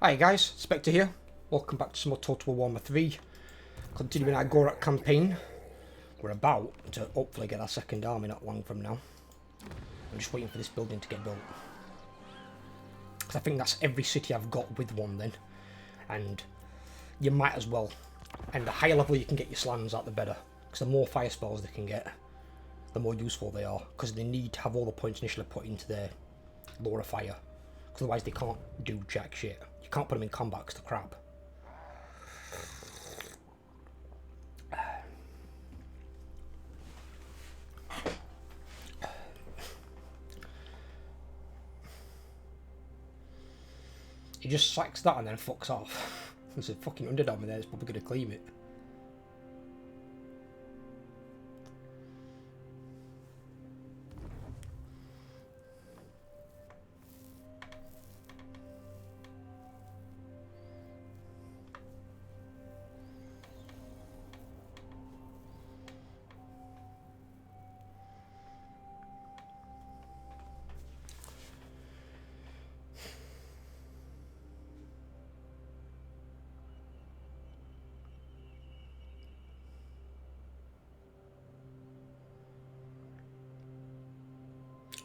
Hi guys, Spectre here. Welcome back to some more Total War Warhammer 3. Continuing our Gorak campaign. We're about to hopefully get our second army not long from now. I'm just waiting for this building to get built. Because I think that's every city I've got with one then. And you might as well. And the higher level you can get your slams at, the better. Because the more fire spells they can get, the more useful they are. Because they need to have all the points initially put into their Law of Fire. Because otherwise they can't do jack shit. You can't put them in combat because they're crap. He just sacks that and then fucks off. There's a fucking underdog in there that's probably going to claim it.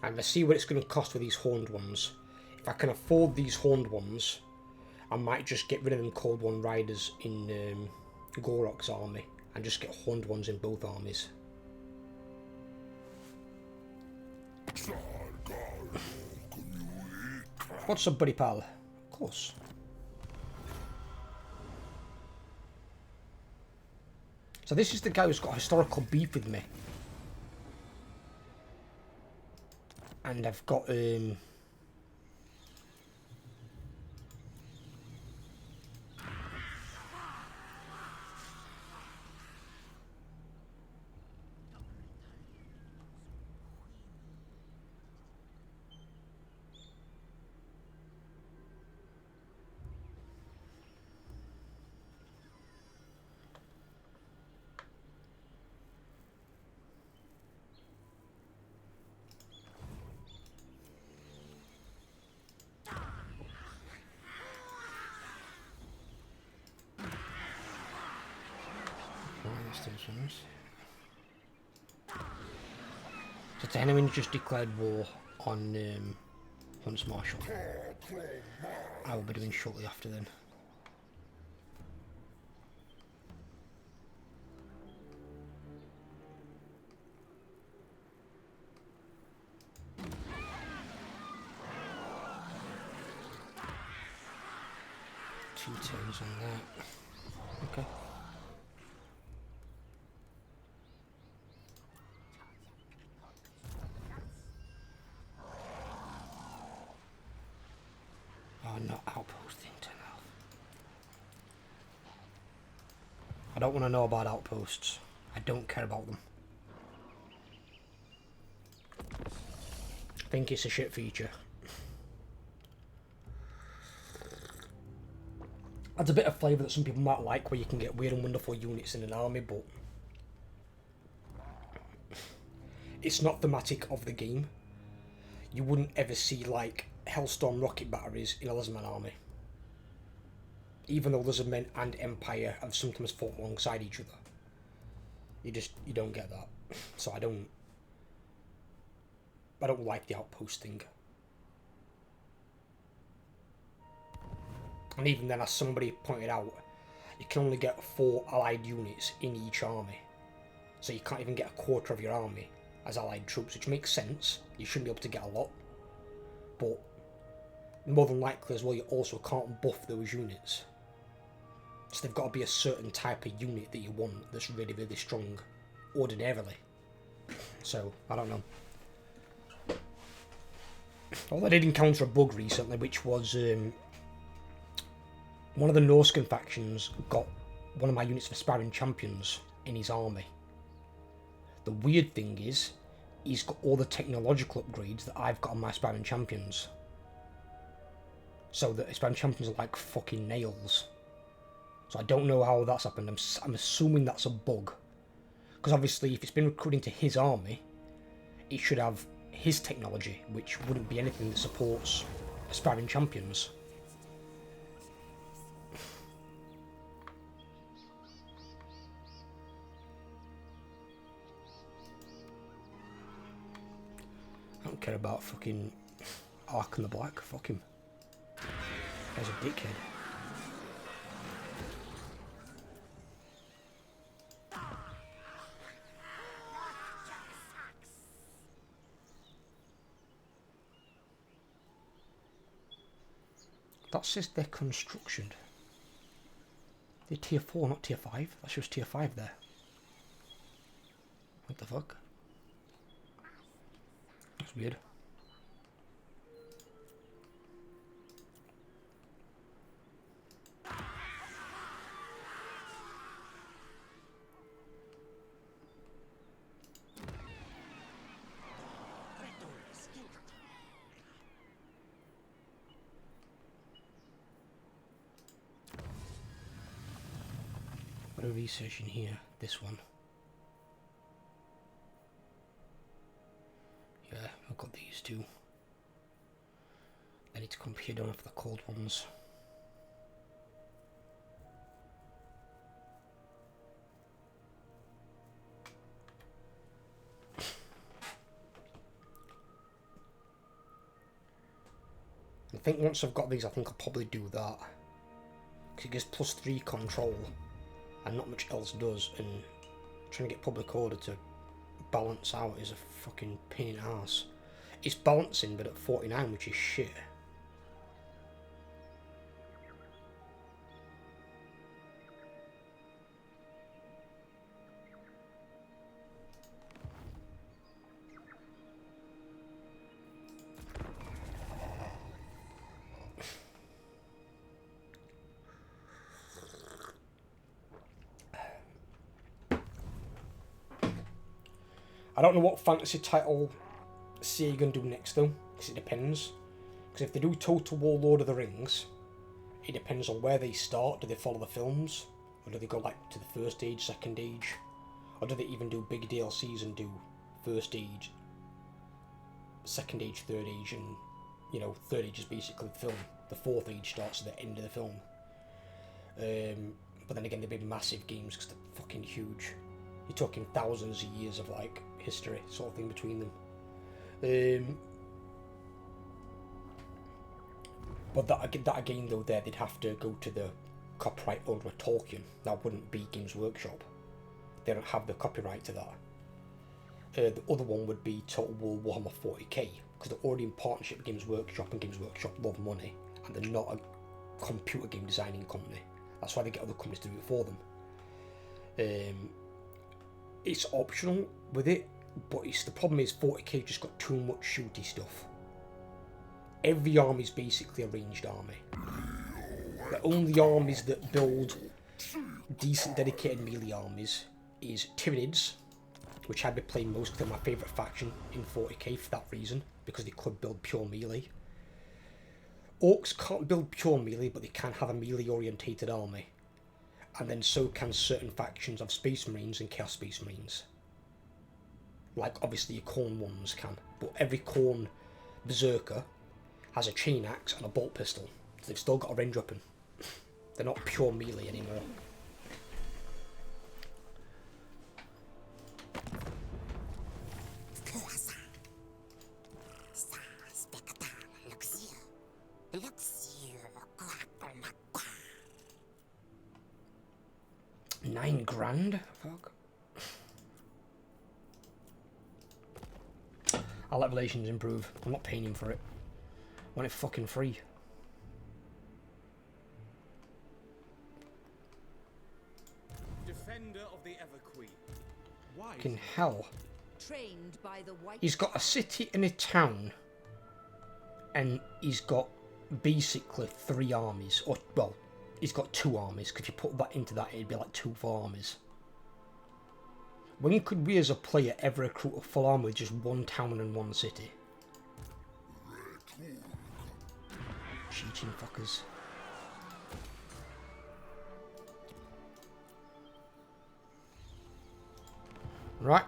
And let's see what it's going to cost for these horned ones. If I can afford these horned ones, I might just get rid of them Cold One Riders in Gorok's army and just get horned ones in both armies. What's up, buddy pal? Of course. So this is the guy who's got historical beef with me. And I've got 10 enemies just declared war on Hunts Marshal. I will be doing shortly after then. Two turns on that. Okay. Oh, not outposting 10 health. I don't want to know about outposts. I don't care about them. I think it's a shit feature. Adds a bit of flavour that some people might like, where you can get weird and wonderful units in an army, but it's not thematic of the game. You wouldn't ever see like Hellstorm rocket batteries in a Lesman army. Even though Lizardmen and Empire have sometimes fought alongside each other. You don't get that. So I don't like the outpost thing. And even then, as somebody pointed out, you can only get 4 allied units in each army. So you can't even get a quarter of your army as allied troops, which makes sense. You shouldn't be able to get a lot. But more than likely as well, you also can't buff those units. So they've got to be a certain type of unit that you want that's really, really strong, ordinarily. So, I don't know. Although I did encounter a bug recently, which was one of the Norscan factions got one of my units of aspiring champions in his army. The weird thing is, he's got all the technological upgrades that I've got on my aspiring champions. So the aspiring champions are like fucking nails. So I don't know how that's happened. I'm assuming that's a bug. Because obviously if it's been recruited into his army, it should have his technology, which wouldn't be anything that supports aspiring champions. don't care about fucking Ark and the Black. Fuck him. Guy's a dickhead. That says they're construction. They're tier 4, not tier 5. That's just tier 5 there. What the fuck? That's weird. What are we researching here? This one. Yeah, I've got these two. I need to compare them for the cold ones. I think once I've got these, I think I'll probably do that. Because it gives +3 control, and not much else does, and trying to get public order to balance out is a fucking pain in the arse. It's balancing, but at 49, which is shit. I don't know what fantasy title Sega going to do next though, because it depends. Because if they do Total War Lord of the Rings, it depends on where they start. Do they follow the films? Or do they go like to the first age, second age? Or do they even do big DLCs and do first age, second age, third age, and you know, third age is basically the film. The fourth age starts at the end of the film. But then again, they've been massive games because they're fucking huge. You're talking thousands of years of like history sort of thing between them. But that again though, there they'd have to go to the copyright owner Tolkien. That wouldn't be Games Workshop. They don't have the copyright to that. The other one would be Total War Warhammer 40k, because they're already in partnership with Games Workshop, and Games Workshop love money, and they're not a computer game designing company. That's why they get other companies to do it for them. It's optional with it, but the problem is 40k just got too much shooty stuff. Every army is basically a ranged army. The only armies that build decent dedicated melee armies is Tyranids, which I'd be playing most because they're my favourite faction in 40k for that reason, because they could build pure melee. Orcs can't build pure melee, but they can have a melee orientated army. And then so can certain factions of Space Marines and Chaos Space Marines. Like obviously your Khorne ones can, but every Khorne Berserker has a chain axe and a bolt pistol. So they've still got a range weapon. They're not pure melee anymore. £9,000? Fuck. I'll let relations improve. I'm not paying him for it. I want it fucking free. Defender of the Everqueen. Why? Fucking hell. Trained by the White He's got a city and a town, and he's got basically 3 armies, or well, he's got 2 armies, because if you put that into that, it'd be like 2 full armies. When could we as a player ever recruit a full army with just 1 town and 1 city? Cheating fuckers. Right,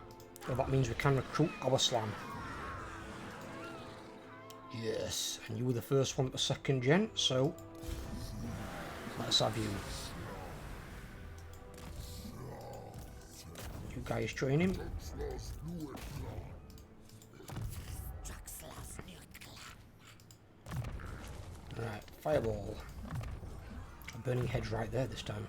well that means we can recruit our slam. Yes, and you were the first one at the 2nd gen, so let's have you. You guys join him. Right, fireball. A burning head's right there this time.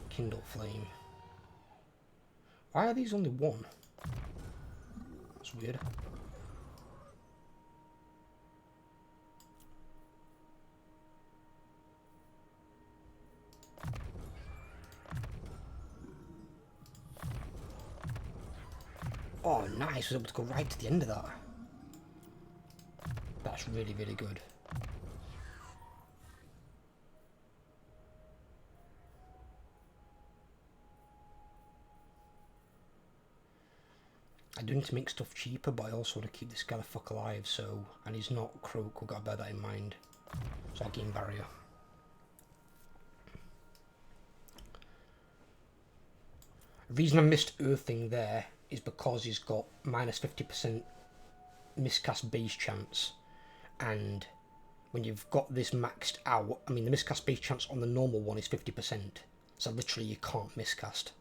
Kindle flame. Why are these only one? That's weird. Oh, nice. I was able to go right to the end of that. That's really, really good. I do need to make stuff cheaper, but I also want to keep this guy the fuck alive, so... And he's not Croak, we've got to bear that in mind. So I'll gain barrier. The reason I missed Earthing there is because he's got minus 50% miscast base chance. And when you've got this maxed out, I mean the miscast base chance on the normal one is 50%. So literally you can't miscast.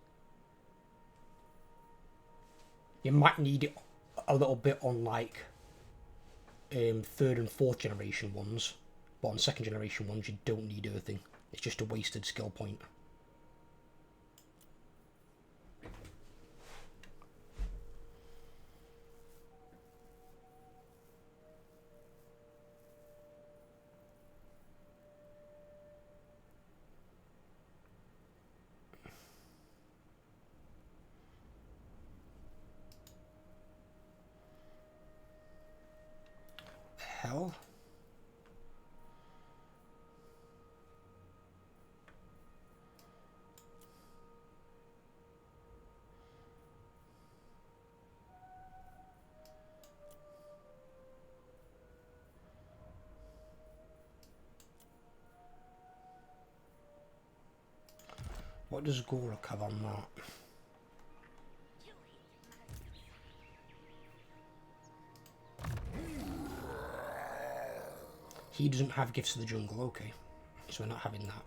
You might need it a little bit on like third and fourth generation ones, but on second generation ones you don't need Earthing. It's just a wasted skill point. Hell. What does Gorak have on that? He doesn't have Gifts of the Jungle, okay. So we're not having that.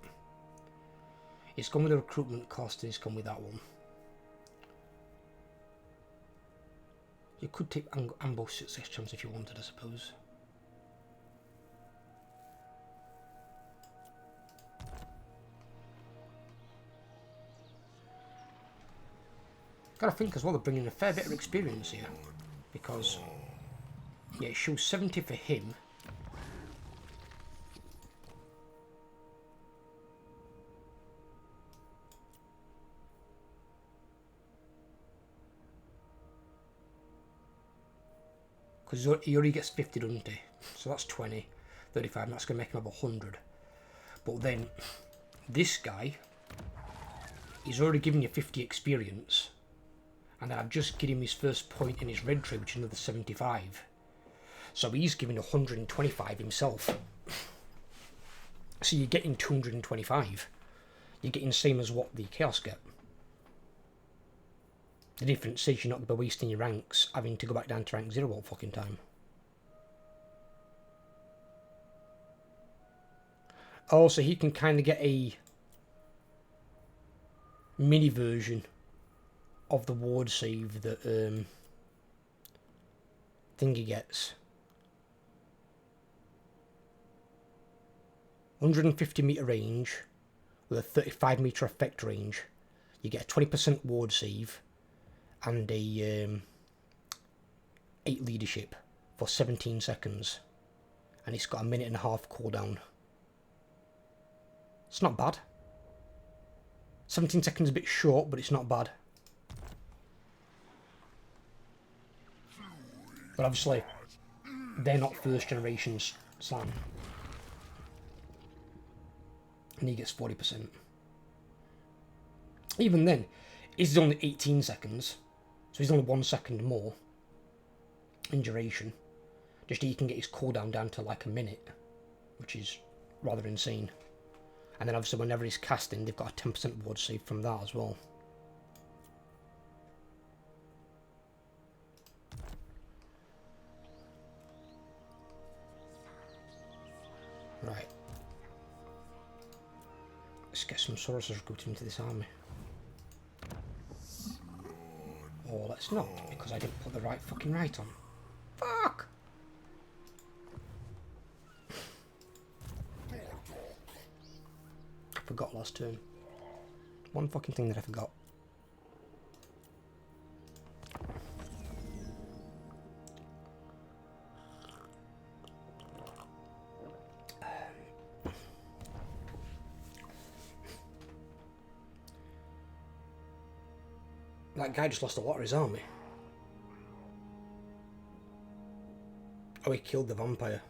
It's gone with the recruitment cost and it's gone with that one. You could take ambush success chance if you wanted, I suppose. Gotta think as well, they're bringing a fair bit of experience here. Because, yeah, it shows 70 for him. Because he already gets 50, doesn't he? So that's 20, 35, and that's going to make him have 100. But then, this guy, he's already given you 50 experience. And then I've just given him his first point in his red tree, which is another 75. So he's giving 125 himself. So you're getting 225. You're getting the same as what the Chaos get. The difference is you're not going to be wasting your ranks having to go back down to rank 0 all fucking time. Also, he can kind of get a mini version of the ward save that Thingy gets. 150 meter range with a 35 meter effect range. You get a 20% ward save and a 8 leadership for 17 seconds, and it's got a 1.5-minute cooldown. It's not bad. 17 seconds is a bit short, but it's not bad. But obviously they're not first generation Slan, and he gets 40%. Even then, it's only 18 seconds. So he's only 1 second more in duration. Just he can get his cooldown down to like a minute, which is rather insane. And then obviously whenever he's casting, they've got a 10% ward save from that as well. Right. Let's get some sorcerers recruited into this army. Or let's not, because I didn't put the right fucking right on. Fuck! I forgot last turn. One fucking thing that I forgot. That guy just lost a lot of his army. Oh, he killed the vampire.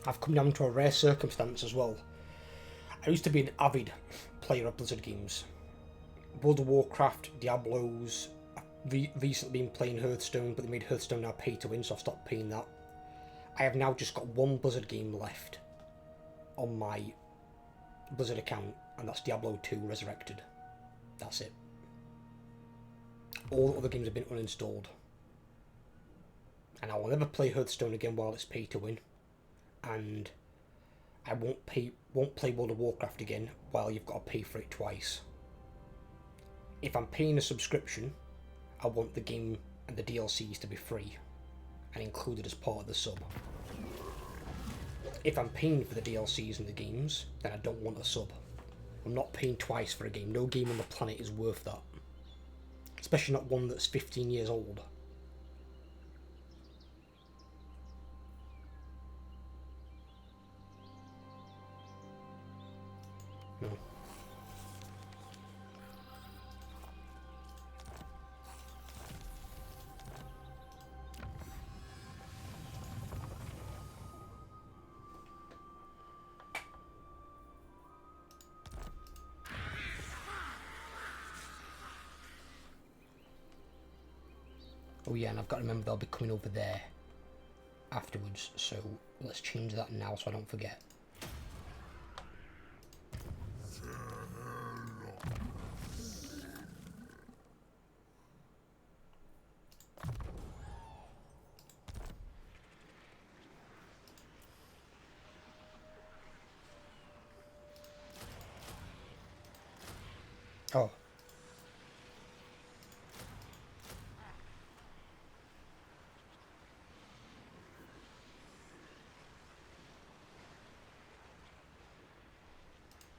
I've come down to a rare circumstance as well. I used to be an avid player of Blizzard games. World of Warcraft, Diablos. I've recently been playing Hearthstone, but they made Hearthstone now pay to win, so I've stopped paying that. I have now just got one Blizzard game left on my Blizzard account, and that's Diablo 2 Resurrected. That's it. All the other games have been uninstalled. And I will never play Hearthstone again while it's pay to win. And I won't play World of Warcraft again while you've got to pay for it twice. If I'm paying a subscription, I want the game and the DLCs to be free and included as part of the sub. If I'm paying for the DLCs and the games, then I don't want a sub. I'm not paying twice for a game. No game on the planet is worth that. Especially not one that's 15 years old. No. Oh yeah, and I've got to remember they'll be coming over there afterwards, so let's change that now so I don't forget. Oh.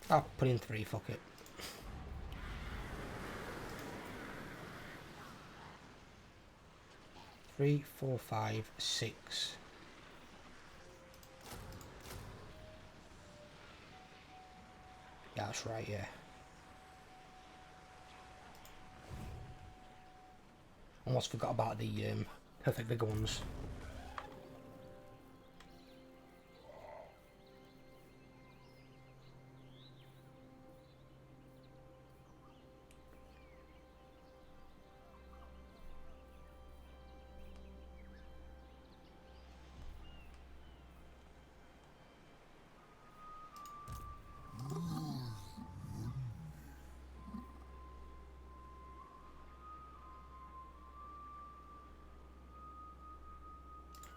I'll put in 3, fuck it. Three, 4, 5, 6. Yeah, that's right, yeah. Almost forgot about the Perfect Vigor ones.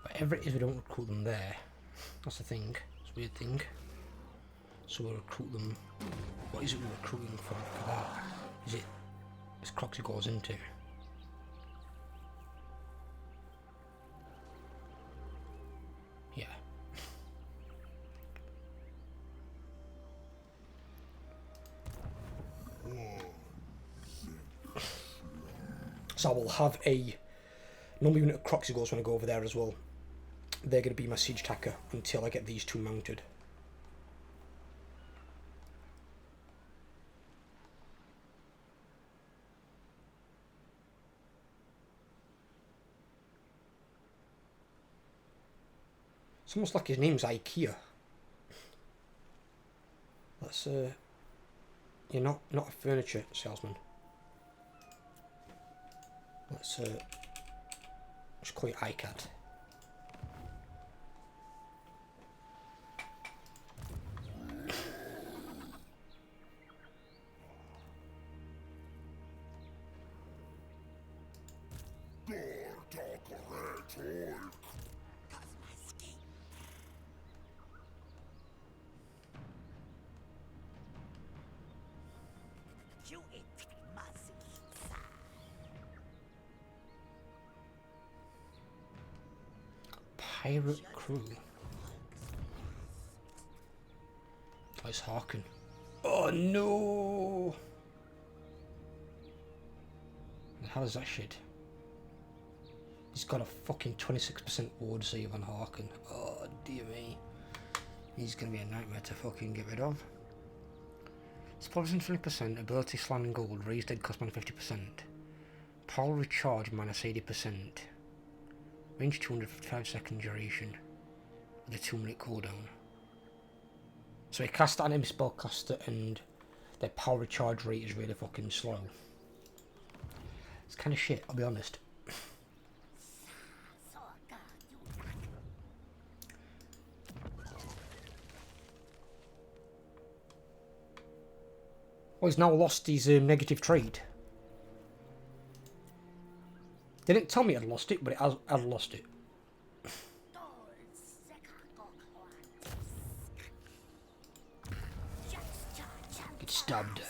Whatever it is, we don't recruit them there. That's the thing. It's a weird thing. So we'll recruit them. What is it we're recruiting for that? Is it... It's Croxy goes into. Yeah. So I will have a normal unit of Croxy goes when I go over there as well. They're going to be my siege tacker until I get these 2 mounted. It's almost like his name's IKEA. That's you're not a furniture salesman. Let's just call you ICAT. Pirate crew. Oh, it's Harkin. Oh no! How is that shit? He's got a fucking 26% ward save on Harkin. Oh dear me. He's gonna be a nightmare to fucking get rid of. Explosion 20%, ability slam and gold, raise dead cost minus 50%. Power recharge minus 80%. Range 255 second duration. With a 2-minute cooldown. So he cast an enemy spellcaster and their power recharge rate is really fucking slow. It's kind of shit, I'll be honest. Oh, he's now lost his negative trade. They didn't tell me I'd lost it, but I'd lost it. Get stabbed.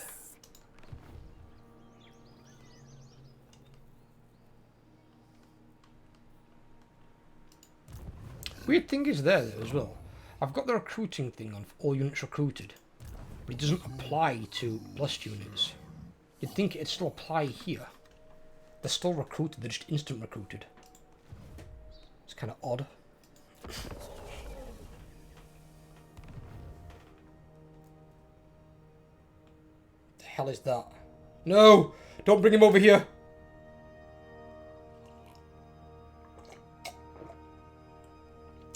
Weird thing is there though as well. I've got the recruiting thing on for all units recruited, but it doesn't apply to blessed units. You'd think it'd still apply here. They're still recruited, they're just instant recruited. It's kind of odd. The hell is that? No! Don't bring him over here!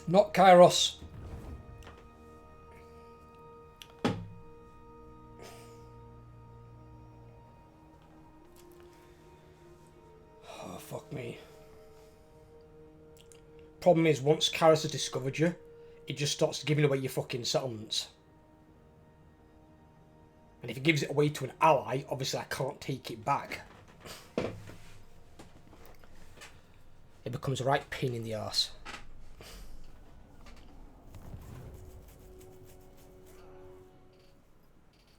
Not Kairos. Oh, fuck me. Problem is, once Kairos has discovered you, it just starts giving away your fucking settlements. And if he gives it away to an ally, obviously I can't take it back. It becomes a right pain in the arse.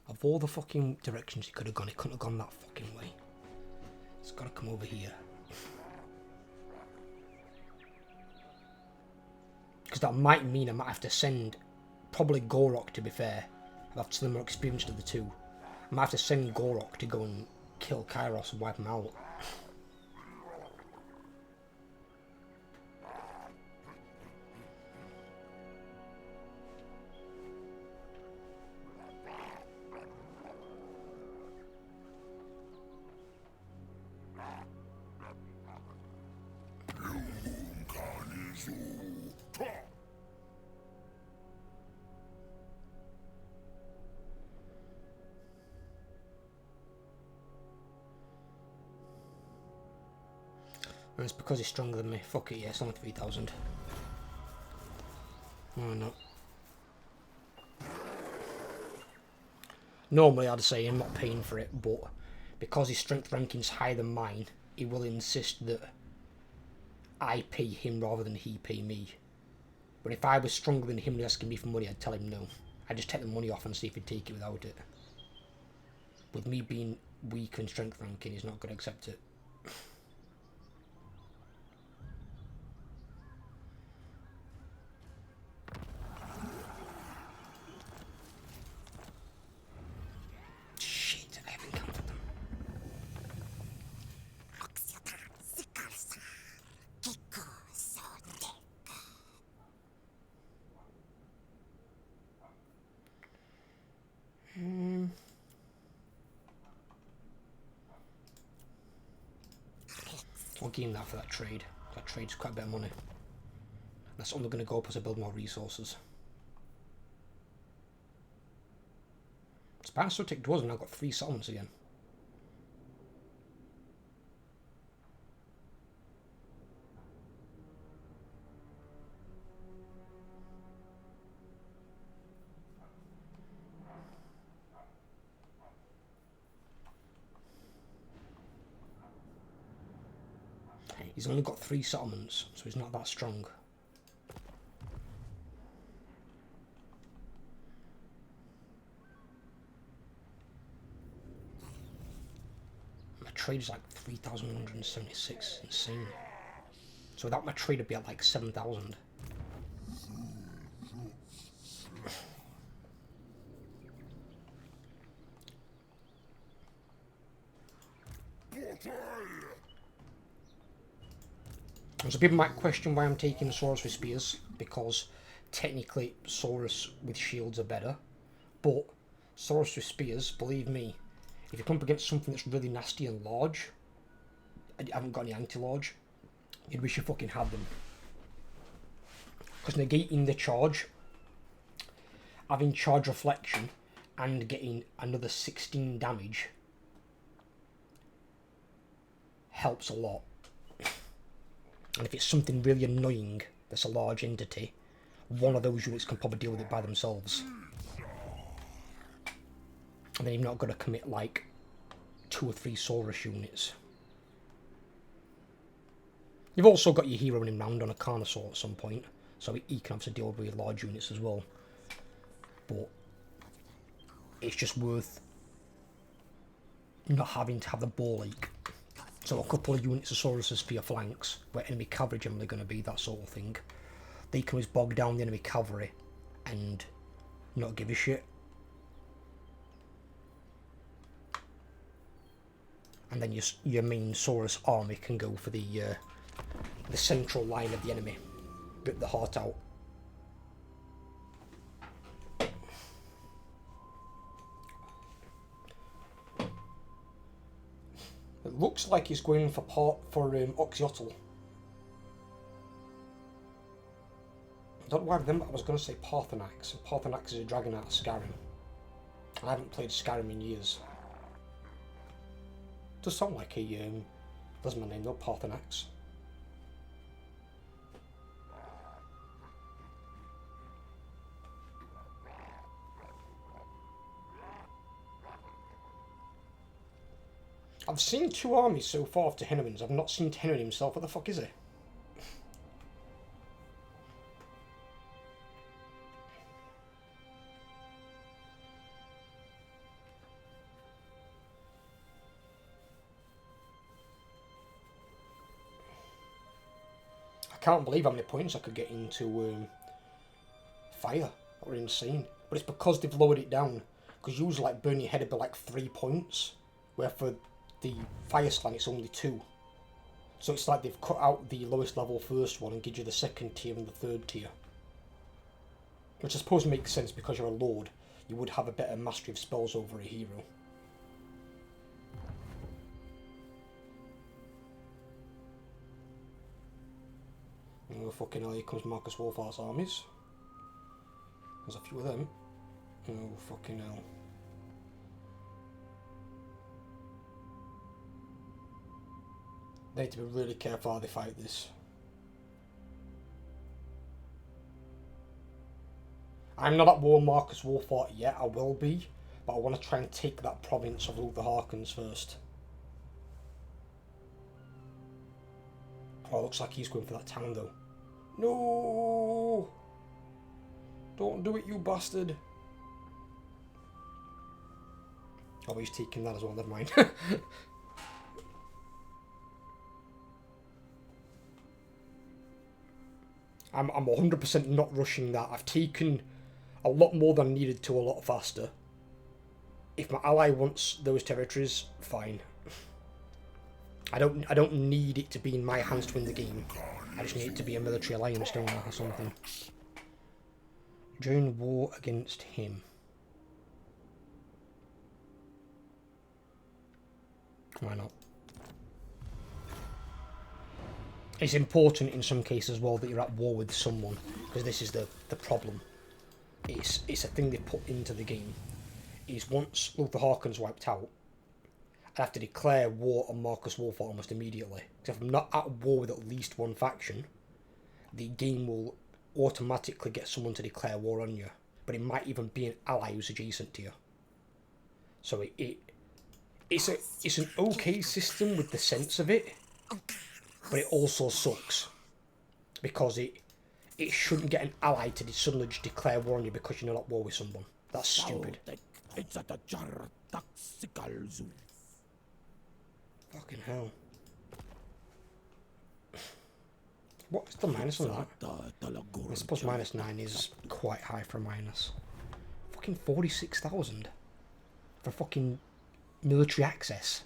Of all the fucking directions he could have gone, he couldn't have gone that fucking way. It's got to come over here. Because that might mean I might have to send, probably Gorok to be fair. That's the more experienced of the two. I might have to send Gorok to go and kill Kairos and wipe him out. And it's because he's stronger than me. Fuck it, yeah, it's only 3,000. Why not? Normally I'd say I'm not paying for it, but because his strength ranking's higher than mine, he will insist that I pay him rather than he pay me. But if I was stronger than him and asking me for money, I'd tell him no. I'd just take the money off and see if he'd take it without it. With me being weak in strength ranking, he's not going to accept it. Shit, I haven't counted them. I'll give him that for that trade. That trade's quite a bit of money. That's only going to go up as I build more resources. Spartan still take dwarves and I've got 3 settlements again. He's only got 3 settlements, so he's not that strong. trade is like 3,176. Insane. So without my trade, it'd be at like 7,000. So people might question why I'm taking Saurus with spears, because technically Saurus with shields are better, but Saurus with spears, believe me, if you come up against something that's really nasty and large, and you haven't got any anti-large, you'd wish you fucking had them. Because negating the charge, having charge reflection, and getting another 16 damage helps a lot. And if it's something really annoying that's a large entity, one of those units can probably deal with it by themselves. And then you've not got to commit like 2 or 3 Saurus units. You've also got your hero running round on a Carnosaur at some point, so he can have to deal with large units as well. But it's just worth not having to have the ball ache. So a couple of units of Sauruses for your flanks, where enemy cavalry generally going to be, that sort of thing. They can always bog down the enemy cavalry and not give a shit. And then your main Saurus army can go for the central line of the enemy. Rip the heart out. It looks like he's going for Oxyotl. I don't know why I remember I was going to say Parthenax. And Parthenax is a dragon out of Skyrim. I haven't played Skyrim in years. Does sound like a that's my name though, Parthenax. I've seen 2 armies so far of Tehennowins. I've not seen Tehennowin himself. What the fuck is he? I can't believe how many points I could get into fire. That were insane. But it's because they've lowered it down. Because usually like burn your head would be like 3 points. Where for the fire slant it's only 2. So it's like they've cut out the lowest level first one and give you the 2nd tier and the 3rd tier. Which I suppose makes sense because you're a lord. You would have a better mastery of spells over a hero. Oh fucking hell, here comes Marcus Wolfart's armies. There's a few of them. Oh fucking hell. They need to be really careful how they fight this. I'm not at war with Marcus Wolfart yet, I will be, but I want to try and take that province of Luke the Harkons first. Oh, it looks like he's going for that town though. No! Don't do it, you bastard! Oh, he's taking that as well, never mind. I'm 100% not rushing that. I've taken a lot more than I needed to, a lot faster. If my ally wants those territories, fine. I don't need it to be in my hands to win the game. I just need it to be a military alliance, don't I, or something. Join war against him. Why not? It's important in some cases as well that you're at war with someone, because this is the problem. It's a thing they put into the game. Is once Luke the Harkon's wiped out, I have to declare war on Marcus Wolfart almost immediately. Because if I'm not at war with at least one faction, the game will automatically get someone to declare war on you. But it might even be an ally who's adjacent to you. So it's an okay system with the sense of it, but it also sucks. Because it shouldn't get an ally to suddenly just declare war on you because you're not at war with someone. That's stupid. Fucking hell. What's the minus on that? I suppose -9 is quite high for a minus. Fucking 46,000 for fucking military access.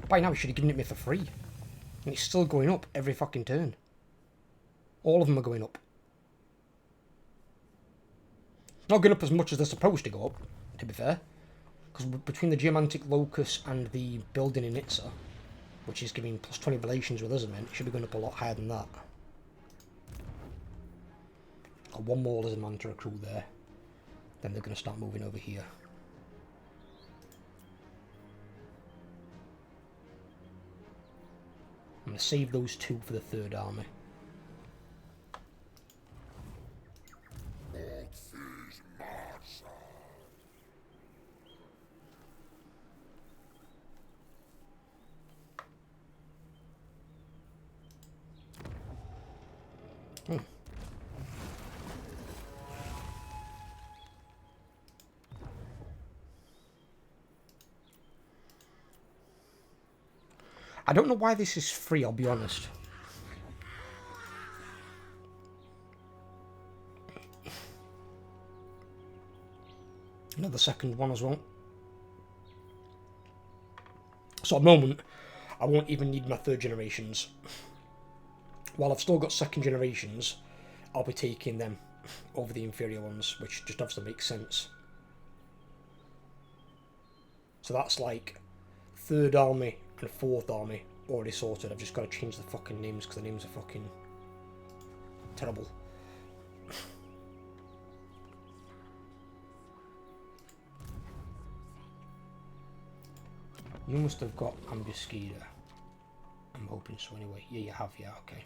By now, he should have given it me for free. And it's still going up every fucking turn. All of them are going up. Not going up as much as they're supposed to go up, to be fair. Because between the Geomantic Locus and the building in Itza, which is giving plus 20 relations with Lizardmen, it should be going up a lot higher than that. Got one more Lizardman to recruit there. Then they're going to start moving over here. I'm going to save those 2 for the 3rd army. I don't know why this is free, I'll be honest. Another second one as well. So at the moment, I won't even need my 3rd generations. While I've still got 2nd generations, I'll be taking them over the inferior ones, which just obviously makes sense. So that's like 3rd army and 4th army already sorted. I've just got to change the fucking names because the names are fucking terrible. You must have got Ambuscada. I'm hoping so anyway. Yeah, you have, yeah, okay.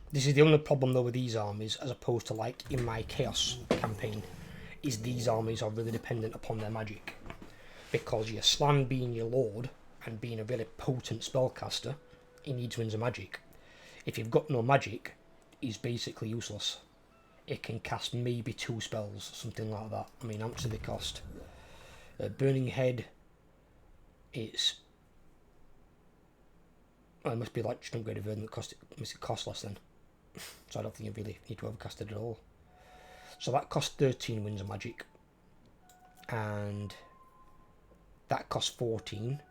This is the only problem though with these armies, as opposed to like in my Chaos campaign, is these armies are really dependent upon their magic. Because your Slann being your lord, and being a really potent spellcaster, he needs Winds of Magic. If you've got no magic, he's basically useless. It can cast maybe 2 spells, something like that. I mean, how much do they cost? Burning Head, it's... Well, it must be like just an upgraded version that must cost less then. So I don't think you really need to overcast it at all. So that costs 13 Winds of Magic. And that costs 14.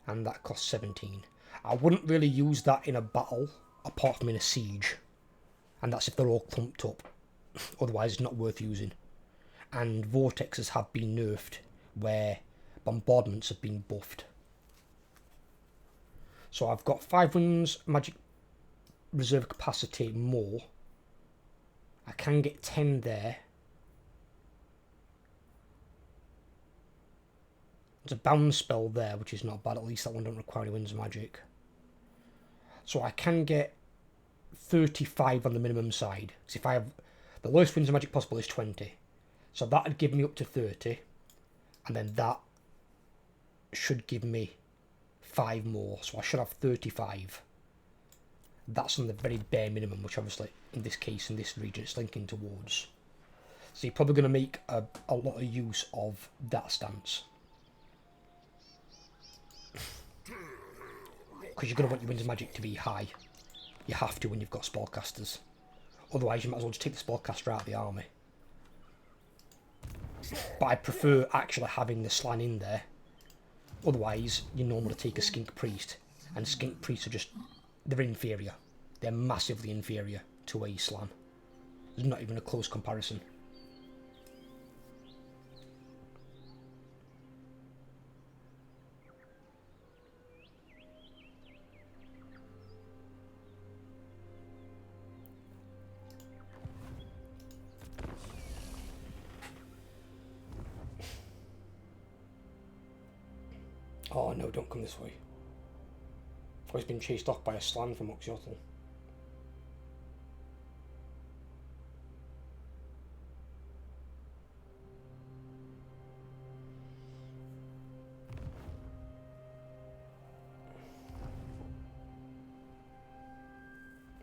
And that costs 17. I wouldn't really use that in a battle, apart from in a siege. And that's if they're all clumped up. Otherwise it's not worth using. And vortexes have been nerfed, where bombardments have been buffed. So I've got 5 Winds Magic reserve capacity more. I can get 10 there. There's a bound spell there, which is not bad. At least that one don't require any Winds of Magic. So I can get 35 on the minimum side. Because if I have... The lowest Winds of Magic possible is 20. So that would give me up to 30. And then that should give me 5 more. So I should have 35. That's on the very bare minimum, which obviously, in this case, in this region, it's linking towards. So you're probably going to make a lot of use of that stance. Because you're going to want your Winds of Magic to be high. You have to when you've got spellcasters. Otherwise, you might as well just take the spellcaster out of the army. But I prefer actually having the Slann in there. Otherwise, you normally take a Skink Priest. And Skink Priests are just... They're inferior. They're massively inferior to a Slann. There's not even a close comparison. Oh no, don't come this way. I was being chased off by a Slann from Oxyotl.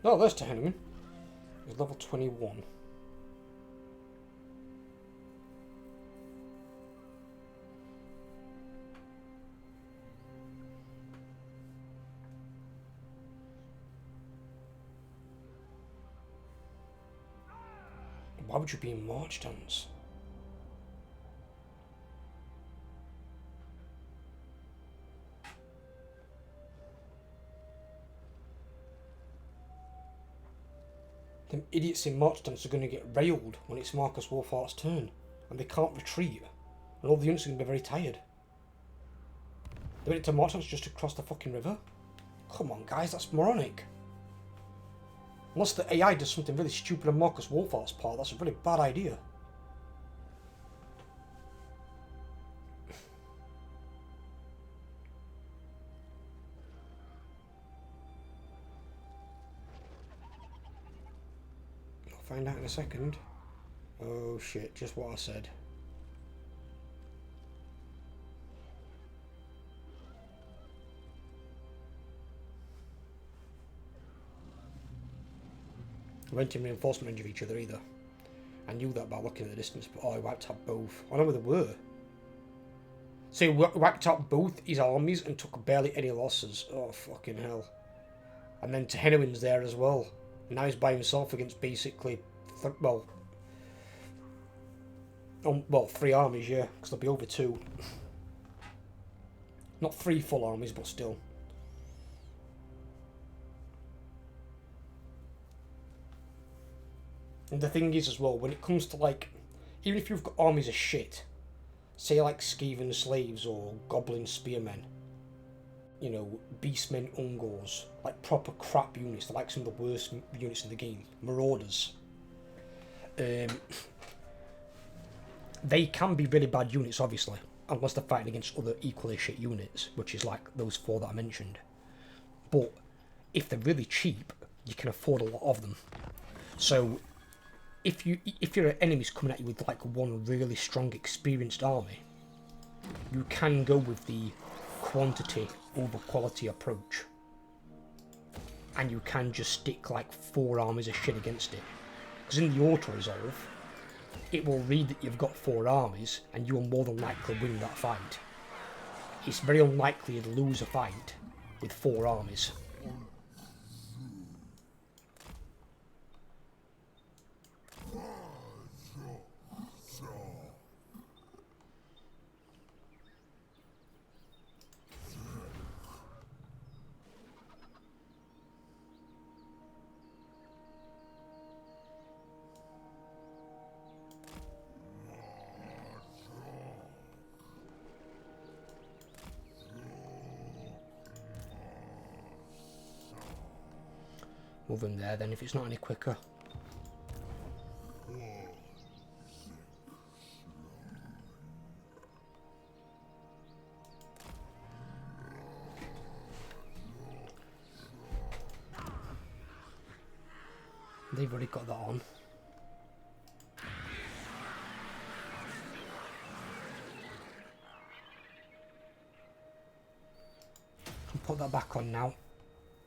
Oh, there's Tehenwin. He's level 21. Why would you be in March Dance? Them idiots in March Dance are going to get railed when it's Marcus Wolfheart's turn, and they can't retreat, and all the units are going to be very tired. They went to March Dance just to cross the fucking river? Come on, guys, that's moronic. Unless the AI does something really stupid on Marcus Wolfheart's part, that's a really bad idea. I'll find out in a second. Oh shit, just what I said. We weren't in reinforcement range of each other either. I knew that by looking at the distance, but oh, he wiped out both. I know where they were. So he wiped out both his armies and took barely any losses. Oh, fucking hell. And then Tehenwin's there as well. And now he's by himself against basically, well, 3 armies, yeah, because there'll be over 2. Not 3 full armies, but still. And the thing is as well, when it comes to like, even if you've got armies of shit, say like Skaven slaves or goblin spearmen, you know, beastmen Ungors, like proper crap units, they're like some of the worst units in the game, marauders. They can be really bad units, obviously, unless they're fighting against other equally shit units, which is like those 4 that I mentioned. But if they're really cheap, you can afford a lot of them. So if your enemy's coming at you with like one really strong experienced army, you can go with the quantity over quality approach, and you can just stick like 4 armies of shit against it, because in the auto resolve it will read that you've got 4 armies and you will more than likely win that fight. It's very unlikely you'd lose a fight with 4 armies. Move him there then if it's not any quicker. They've already got that on. I'll put that back on now.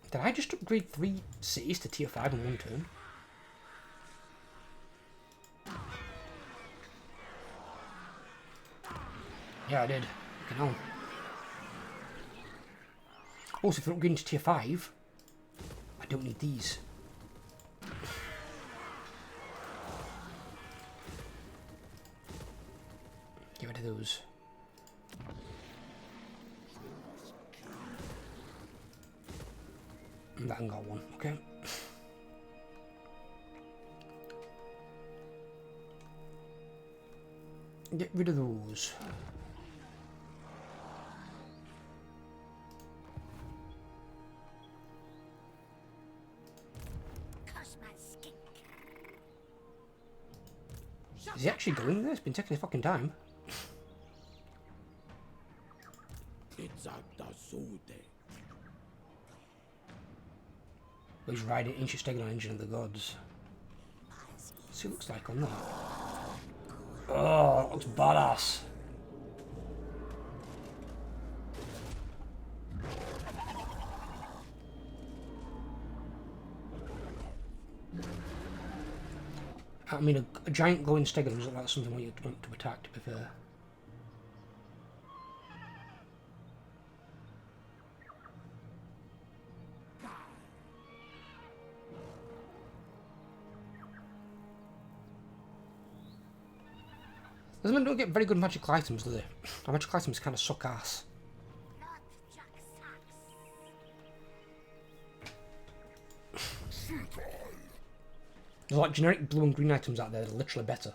Did I just upgrade 3 cities to tier 5 in one turn? Yeah, I did. Fucking hell. Also, if I'm upgrading to tier 5, I don't need these. Get rid of those. That one got one, okay. Get rid of those. Is he actually going there? It's been taking his fucking time. He's riding ancient Stegon engine of the gods. What's he looks like on that? Oh, that looks badass. I mean, a giant glowing stegosaurus doesn't look like something you want to attack, to be fair. Doesn't don't get very good magical items, do they? Our magical items kind of suck ass. There's like generic blue and green items out there that are literally better.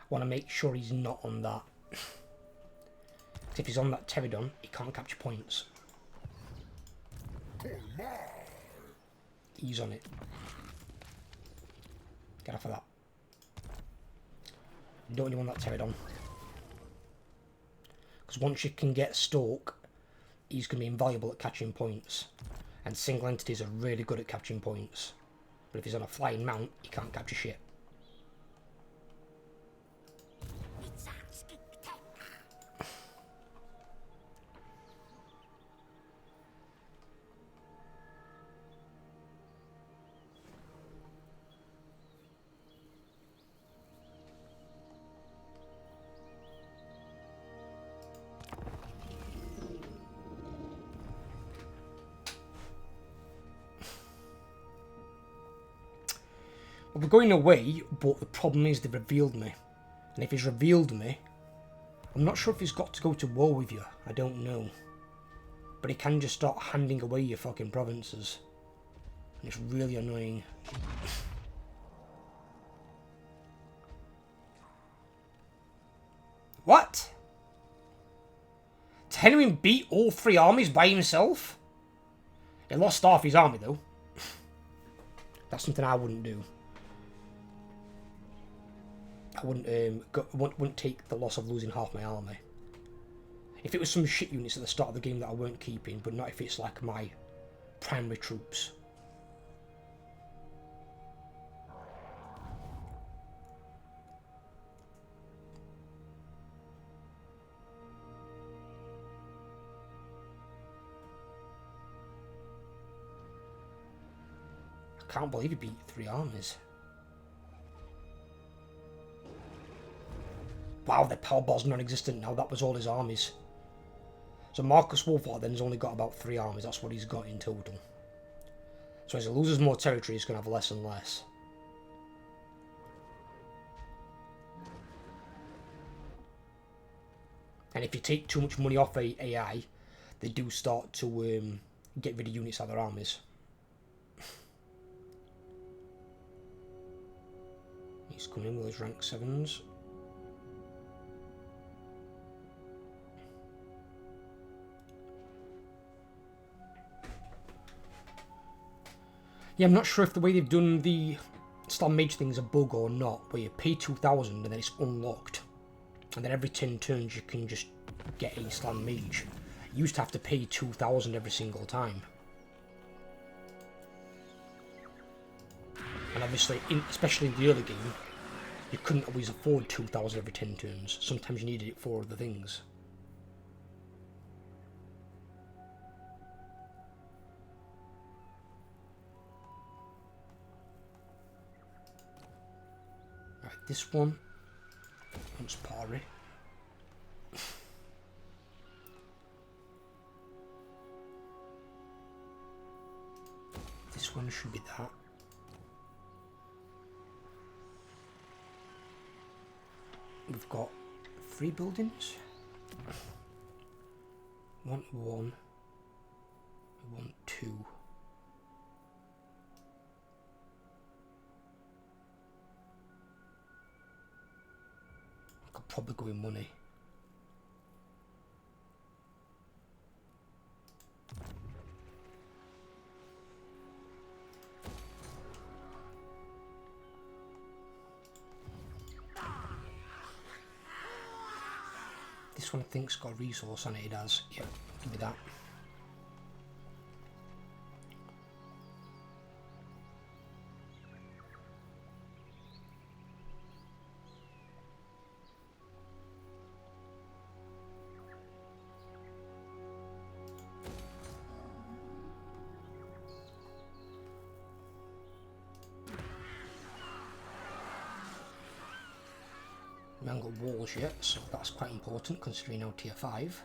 Want to make sure he's not on that. If he's on that Pterodon, he can't capture points. He's on it. Get off of that. Don't you want that Pterodon? Because once you can get Stalk, he's going to be invaluable at catching points. And single entities are really good at catching points. But if he's on a flying mount, he can't capture shit. Well, we're going away, but the problem is they've revealed me. And if he's revealed me, I'm not sure if he's got to go to war with you. I don't know. But he can just start handing away your fucking provinces. And it's really annoying. What? Tenuin beat all 3 armies by himself? He lost half his army though. That's something I wouldn't do. I wouldn't take the loss of losing half my army. If it was some shit units at the start of the game that I weren't keeping, but not if it's like my primary troops. I can't believe he beat 3 armies. Wow, their power bar's non-existent now. That was all his armies. So Marcus Wolfhard then has only got about 3 armies. That's what he's got in total. So as he loses more territory, he's going to have less and less. And if you take too much money off AI, they do start to get rid of units out of their armies. He's coming in with his rank 7s. Yeah, I'm not sure if the way they've done the Slam Mage thing is a bug or not, where you pay 2,000 and then it's unlocked. And then every 10 turns you can just get a Slam Mage. You used to have to pay 2,000 every single time. And obviously, especially in the early game, you couldn't always afford 2,000 every 10 turns. Sometimes you needed it for other things. Right, this one wants parry. This one should be that. We've got 3 buildings. 1, 1, 1, 2. I could probably go in money. This one thinks got a resource on it. It has. Yep, give me that. We haven't got walls yet, so that's quite important considering now tier 5.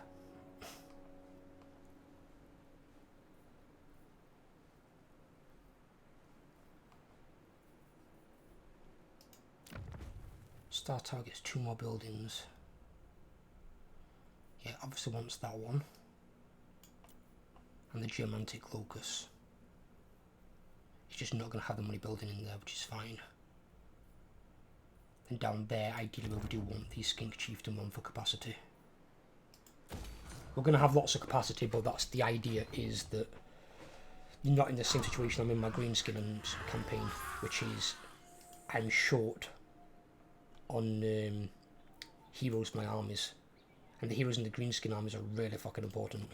Star Tower gets 2 more buildings. Yeah, obviously wants that one. And the Geomantic Locus. He's just not going to have the money building in there, which is fine. And down there, ideally we do want the Skink Chieftain one for capacity. We're going to have lots of capacity, but that's the idea, is that you're not in the same situation I'm in my Greenskin campaign, which is I'm short on heroes for my armies. And the heroes in the Greenskin armies are really fucking important.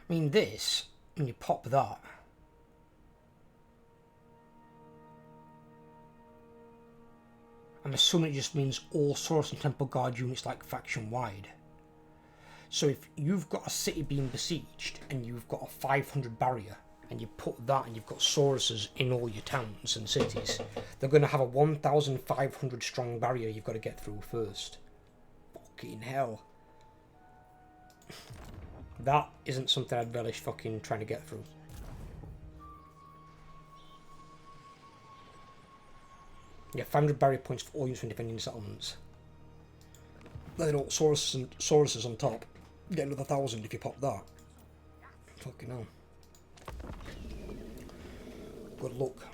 I mean, this, when you pop that, I'm assuming it just means all Saurus and Temple Guard units like faction wide. So if you've got a city being besieged and you've got a 500 barrier and you put that and you've got Sauruses in all your towns and cities, they're going to have a 1,500 strong barrier you've got to get through first. Fucking hell. That isn't something I'd relish fucking trying to get through. Yeah, 500 barrier points for all units when defending settlements. Then all Sauruses on top. Get another 1,000 if you pop that. Fucking hell. Good luck.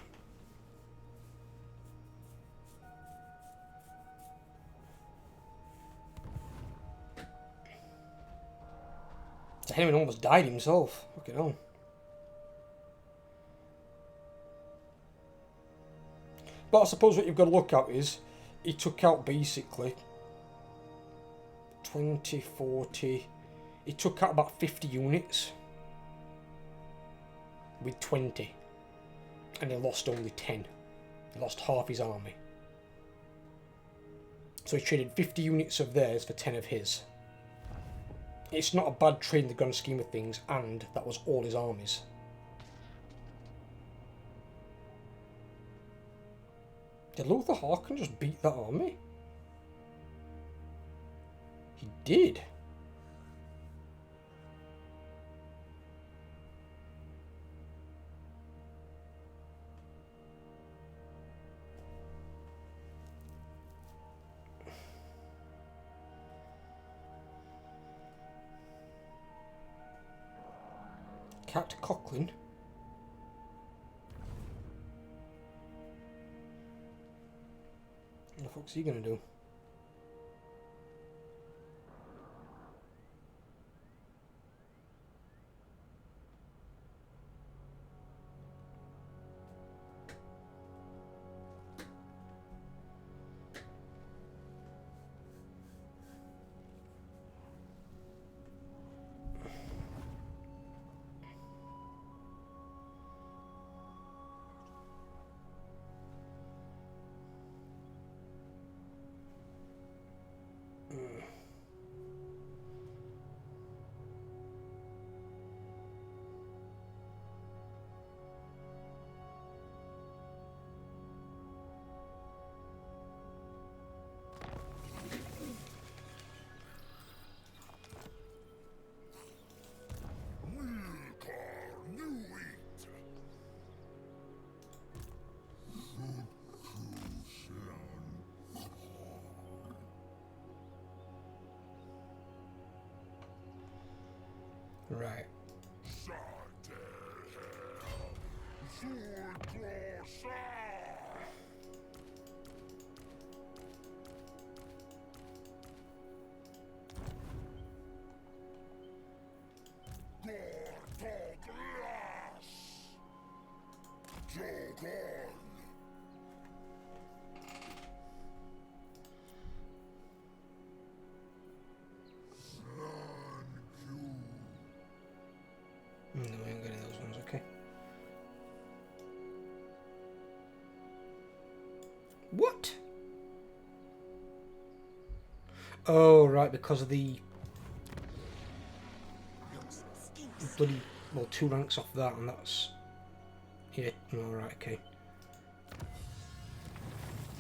So Henry almost died himself. Fucking hell. But I suppose what you've got to look at is he took out basically 20, 40. He took out about 50 units with 20. And he lost only 10. He lost half his army. So he traded 50 units of theirs for 10 of his. It's not a bad trade in the grand scheme of things, and that was all his armies. Did Lothar Harkon just beat that army? He did. Cat Cochlin. What the fuck's he gonna do? No, we ain't getting those ones, okay. What? Oh, right, because of the bloody, well, 2 ranks off that, and that's, yeah, no, right, okay.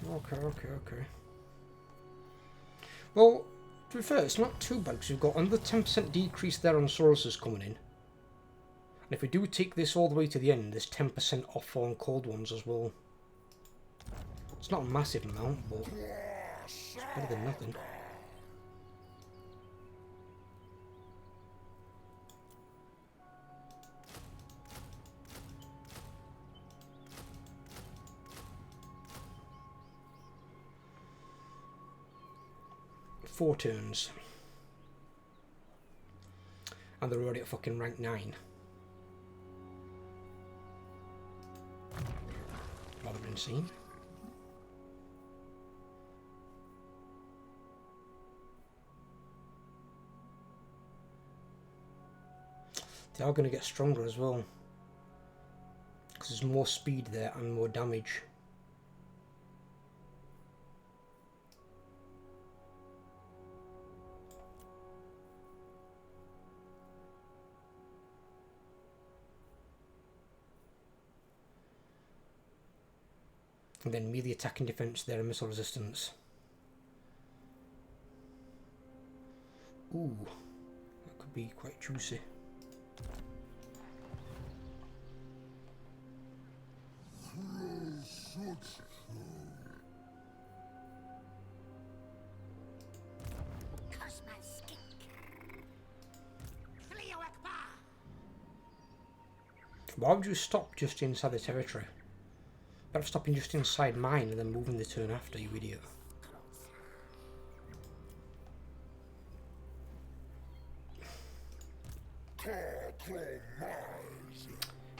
Okay. Well, to be fair, it's not too bad, because we've got another 10% decrease there on Sauruses coming in. And if we do take this all the way to the end, there's 10% off on cold ones as well. It's not a massive amount, but it's better than nothing. Four turns. And they're already at fucking rank 9. Rather insane. They are going to get stronger as well. Because there's more speed there and more damage. And then melee attack and defense there and missile resistance. Ooh, that could be quite juicy. Why would you stop just inside the territory? Better stopping just inside mine and then moving the turn after, you idiot.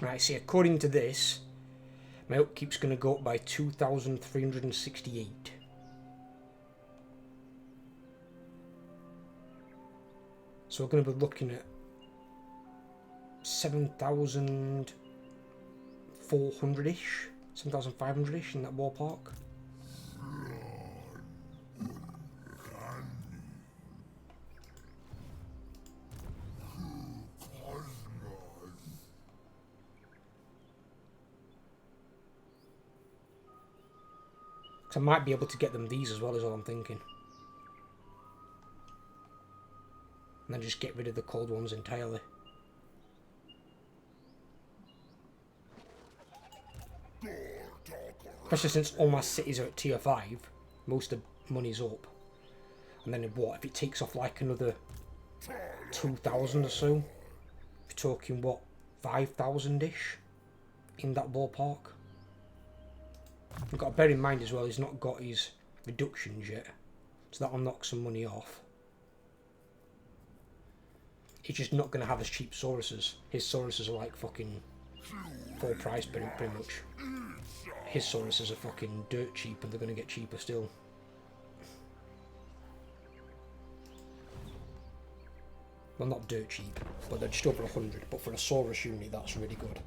Right, see, according to this, my upkeep's going to go up by 2,368. So we're going to be looking at 7,400-ish, 7,500-ish in that ballpark. So I might be able to get them these as well, is all I'm thinking. And then just get rid of the cold ones entirely. Especially since all my cities are at tier 5, most of the money's up. And then what, if it takes off like another 2,000 or so? You're talking what, 5,000-ish in that ballpark? You've got to bear in mind as well, he's not got his reductions yet. So that'll knock some money off. He's just not going to have as cheap Sauruses. His Sauruses are like fucking full price pretty much. His Sauruses are fucking dirt cheap and they're going to get cheaper still. Well, not dirt cheap, but they're just over 100. But for a Saurus unit, that's really good.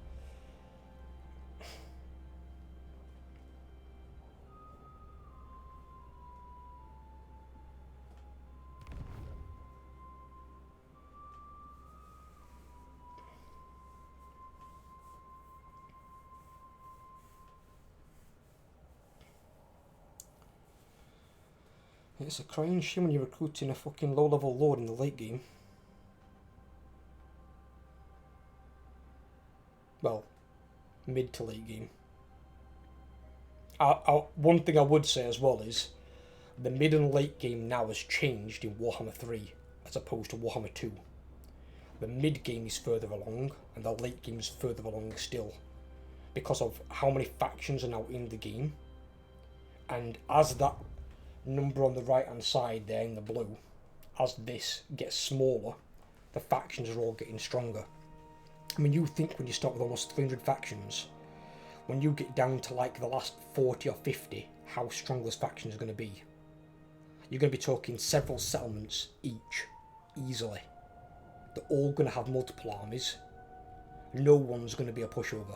It's a crying shame when you're recruiting a fucking low-level lord in the late game. Well, mid to late game. One thing I would say as well is the mid and late game now has changed in Warhammer 3 as opposed to Warhammer 2. The mid game is further along and the late game is further along still. because of how many factions are now in the game. And as that number on the right hand side there in the blue, as this gets smaller, the factions are all getting stronger. I mean, you think when you start with almost 300 factions, when you get down to like the last 40 or 50, how strong those factions are going to be. You're going to be talking several settlements each, easily. They're all going to have multiple armies. No one's going to be a pushover.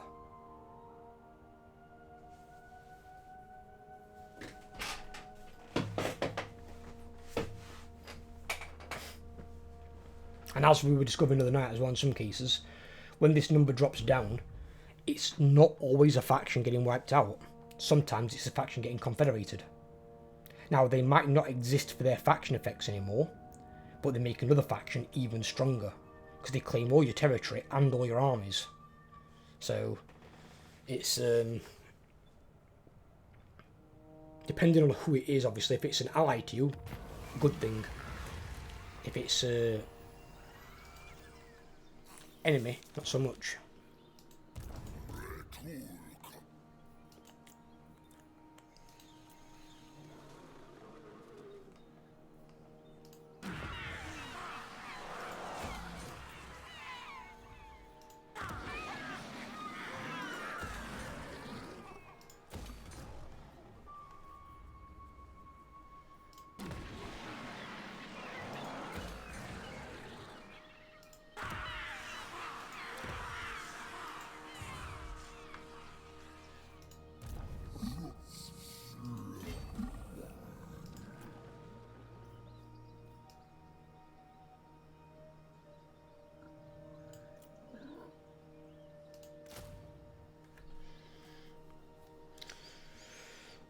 And as we were discovering the other night as well in some cases, when this number drops down, it's not always a faction getting wiped out. Sometimes it's a faction getting confederated. Now, they might not exist for their faction effects anymore, but they make another faction even stronger, because they claim all your territory and all your armies. So, it's depending on who it is, obviously. If it's an ally to you, good thing. If it's enemy, not so much.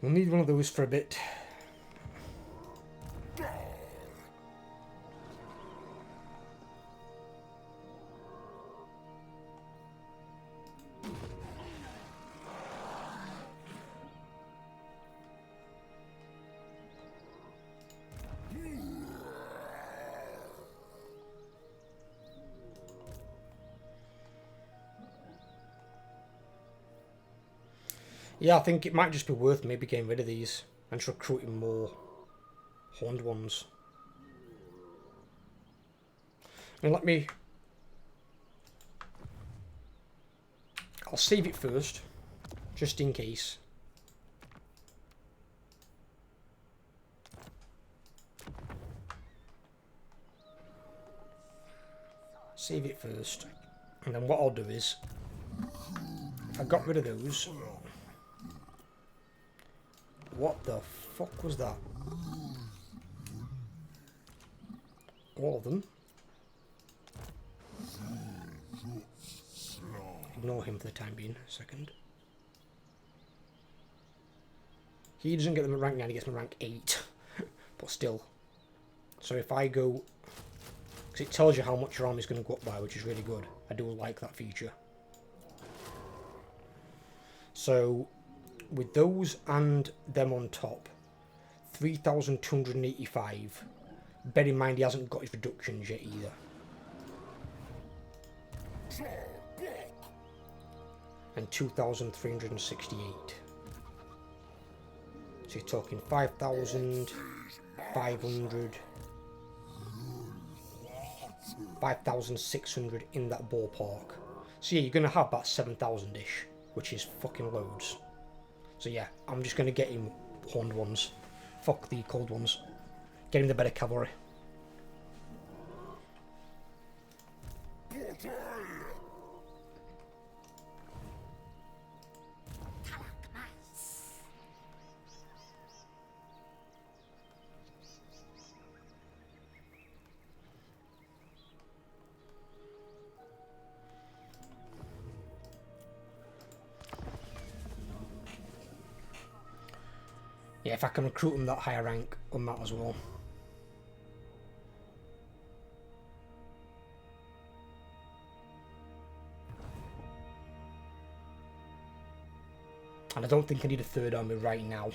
We'll need one of those for a bit. Yeah, I think it might just be worth maybe getting rid of these and just recruiting more horned ones. I mean, I'll save it first, just in case. Save it first, and then what I'll do is, if I got rid of those... What the fuck was that? All of them. Ignore him for the time being. A second. He doesn't get them at rank 9, he gets them at rank 8. But still. So if I go... Because it tells you how much your army's going to go up by, which is really good. I do like that feature. So... with those and them on top, 3,285. Bear in mind he hasn't got his reductions yet either. And 2,368. So you're talking 5,500, 5,600 in that ballpark. So yeah, you're going to have about 7,000-ish, which is fucking loads. So yeah, I'm just going to get him horned ones. Fuck the cold ones. Get him the better cavalry. Yeah, if I can recruit him that higher rank on that as well. And I don't think I need a third army right now.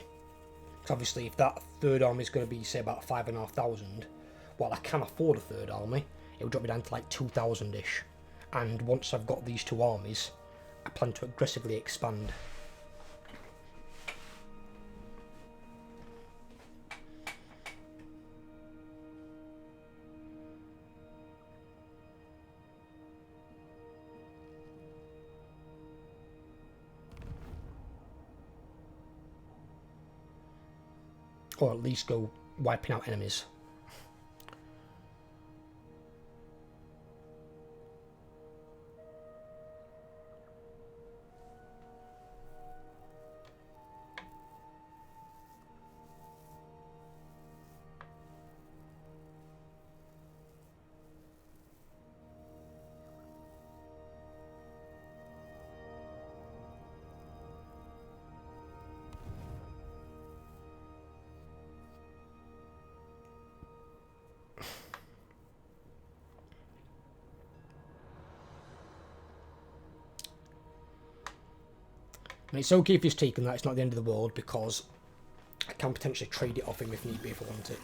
Because obviously if that third army is going to be, say, about 5,500, well, I can afford a third army. It will drop me down to like 2,000-ish. And once I've got these two armies, I plan to aggressively expand. Or at least go wiping out enemies. And it's okay if he's taken that, it's not the end of the world, because I can potentially trade it off him if need be, if I want it.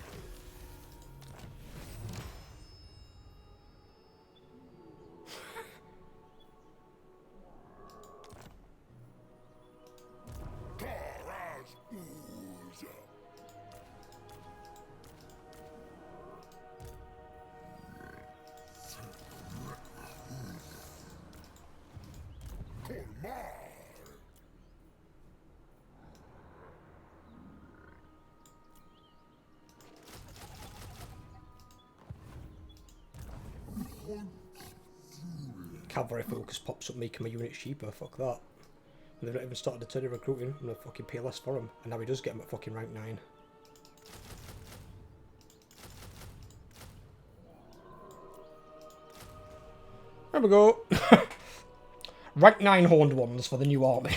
Cavalry focus pops up, making my units cheaper. Fuck that. They've not even started the turn of recruiting. I'm gonna fucking pay less for him. And now he does get him at fucking rank 9. There we go. Rank 9 horned ones for the new army.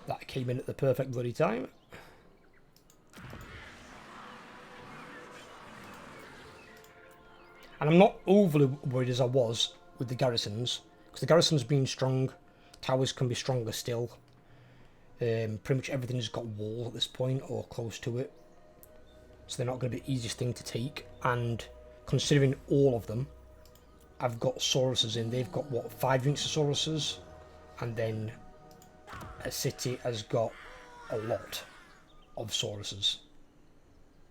That came in at the perfect bloody time. And I'm not overly worried as I was with the garrisons, because the garrisons being strong, towers can be stronger still. Pretty much everything's got wall at this point, or close to it. So they're not going to be the easiest thing to take. And considering all of them, I've got Sauruses in. They've got, what, 5 units of Sauruses? And then a city has got a lot of Sauruses.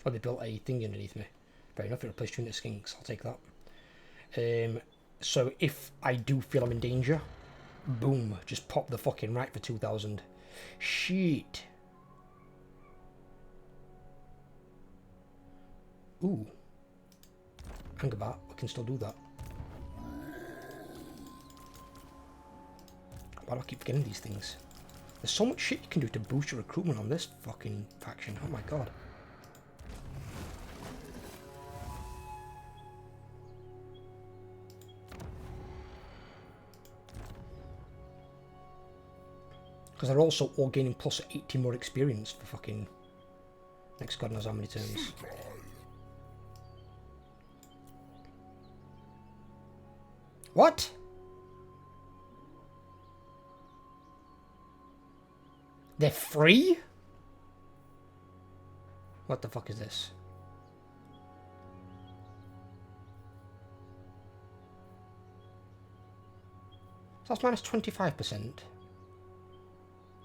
Oh, they built a thing underneath me. Fair enough, it replaced unit skinks. I'll take that. So if I do feel I'm in danger, boom, just pop the fucking right for 2,000. Shit. Ooh. Angerbat, we can still do that. Why do I keep forgetting these things? There's so much shit you can do to boost your recruitment on this fucking faction. Oh my god. Because they're also all gaining plus 80 more experience for fucking next god knows how many turns. What? They're free? What the fuck is this? So that's minus 25%.